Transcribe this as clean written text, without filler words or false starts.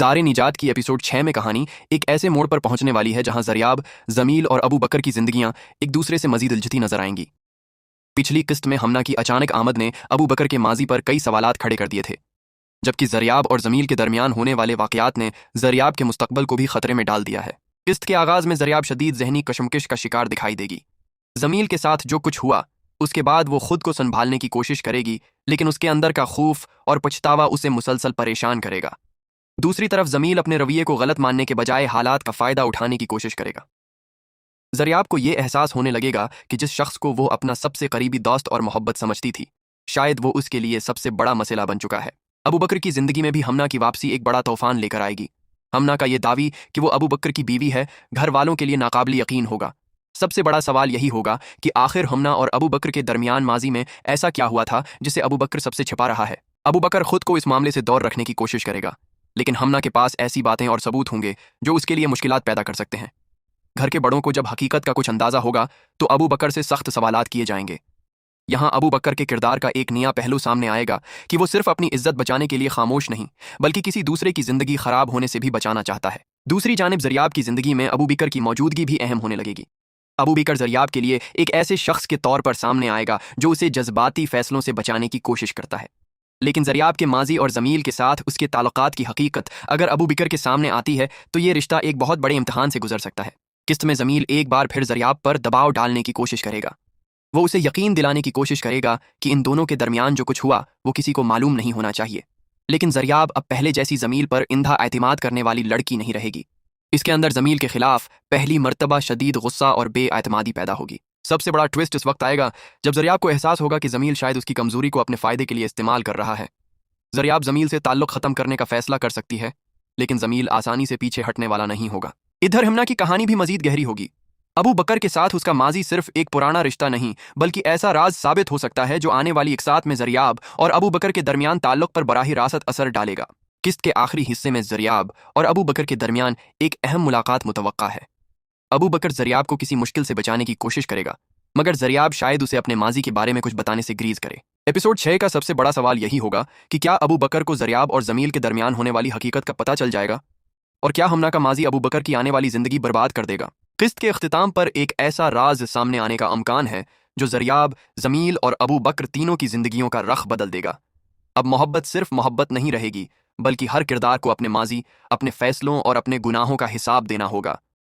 दारे निजात की एपिसोड 6 में कहानी एक ऐसे मोड़ पर पहुंचने वाली है जहां जरियाब, जमील और अबू बकर की जिंदगियां एक दूसरे से मजीद उलझती नजर आएंगी। पिछली किस्त में हमना की अचानक आमद ने अबू बकर के माजी पर कई सवालात खड़े कर दिए थे, जबकि जरियाब और जमील के दरमियान होने वाले वाकयात ने जरियाब के मुस्तकबल को भी खतरे में डाल दिया है। किस्त के आगाज में जरियाब शदीद जहनी कशमकश का शिकार दिखाई देगी। जमील के साथ जो कुछ हुआ उसके बाद वो खुद को संभालने की कोशिश करेगी, लेकिन उसके अंदर का खौफ और पछतावा उसे मुसलसल परेशान करेगा। दूसरी तरफ जमील अपने रवैये को गलत मानने के बजाय हालात का फायदा उठाने की कोशिश करेगा। जरियाब को यह एहसास होने लगेगा कि जिस शख्स को वो अपना सबसे करीबी दोस्त और मोहब्बत समझती थी, शायद वो उसके लिए सबसे बड़ा मसला बन चुका है। अबू बकर की जिंदगी में भी हमना की वापसी एक बड़ा तूफान लेकर आएगी। हमना का ये दावी कि वो अबू बकर की बीवी है घर वालों के लिए नाकाबिल यकीन होगा। सबसे बड़ा सवाल यही होगा कि आखिर हमना और अबू बकर के दरमियान माजी में ऐसा क्या हुआ था जिसे अबू बकर सबसे छिपा रहा है। अबू बकर खुद को इस मामले से दूर रखने की कोशिश करेगा, लेकिन हमना के पास ऐसी बातें और सबूत होंगे जो उसके लिए मुश्किलात पैदा कर सकते हैं। घर के बड़ों को जब हकीकत का कुछ अंदाजा होगा तो अबू बकर से सख्त सवालात किए जाएंगे। यहाँ अबू बकर के किरदार का एक नया पहलू सामने आएगा कि वो सिर्फ अपनी इज्जत बचाने के लिए खामोश नहीं, बल्कि किसी दूसरे की जिंदगी खराब होने से भी बचाना चाहता है। दूसरी जानिब जरियाब की जिंदगी में अबू बकर की मौजूदगी भी अहम होने लगेगी। अबू बकर जरियाब के लिए एक ऐसे शख्स के तौर पर सामने आएगा जो उसे जज्बाती फैसलों से बचाने की कोशिश करता है, लेकिन जरियाब के माजी और जमील के साथ उसके ताल्लुकात की हकीकत अगर अबू बकर के सामने आती है तो ये रिश्ता एक बहुत बड़े इम्तहान से गुजर सकता है। किस्त में जमील एक बार फिर जरियाब पर दबाव डालने की कोशिश करेगा। वो उसे यकीन दिलाने की कोशिश करेगा कि इन दोनों के दरमियान जो कुछ हुआ वो किसी को मालूम नहीं होना चाहिए, लेकिन जरियाब अब पहले जैसी जमील पर इंधा एतमाद करने वाली लड़की नहीं रहेगी। इसके अंदर जमील के खिलाफ पहली मर्तबा शदीद गुस्सा और बेएतमादी पैदा होगी। सबसे बड़ा ट्विस्ट इस वक्त आएगा जब जरियाब को एहसास होगा कि जमील शायद उसकी कमजोरी को अपने फायदे के लिए इस्तेमाल कर रहा है। जरियाब जमील से ताल्लुक खत्म करने का फैसला कर सकती है, लेकिन जमील आसानी से पीछे हटने वाला नहीं होगा। इधर हमना की कहानी भी मजीद गहरी होगी। अबू बकर के साथ उसका माजी सिर्फ एक पुराना रिश्ता नहीं, बल्कि ऐसा राज साबित हो सकता है जो आने वाली एक साथ में जरियाब और अबू बकर के दरमियान ताल्लुक पर बराह रास्त असर डालेगा। किस्त के आखिरी हिस्से में जरियाब और अबू बकर के दरमियान एक अहम मुलाकात मुतवक्का है। अबू बकर जरियाब को किसी मुश्किल से बचाने की कोशिश करेगा, मगर जरियाब शायद उसे अपने माजी के बारे में कुछ बताने से ग्रीज करे। एपिसोड 6 का सबसे बड़ा सवाल यही होगा कि क्या अबू बकर को जरियाब और जमील के दरमियान होने वाली हकीकत का पता चल जाएगा, और क्या हमना का माजी अबू बकर की आने वाली जिंदगी बर्बाद कर देगा। किस्त के इख्तिताम पर एक ऐसा राज सामने आने का अमकान है जो जरियाब, जमील और अबू बकर तीनों की जिंदगियों का रख बदल देगा। अब मोहब्बत सिर्फ मोहब्बत नहीं रहेगी, बल्कि हर किरदार को अपने माजी, अपने फैसलों और अपने गुनाहों का हिसाब देना होगा।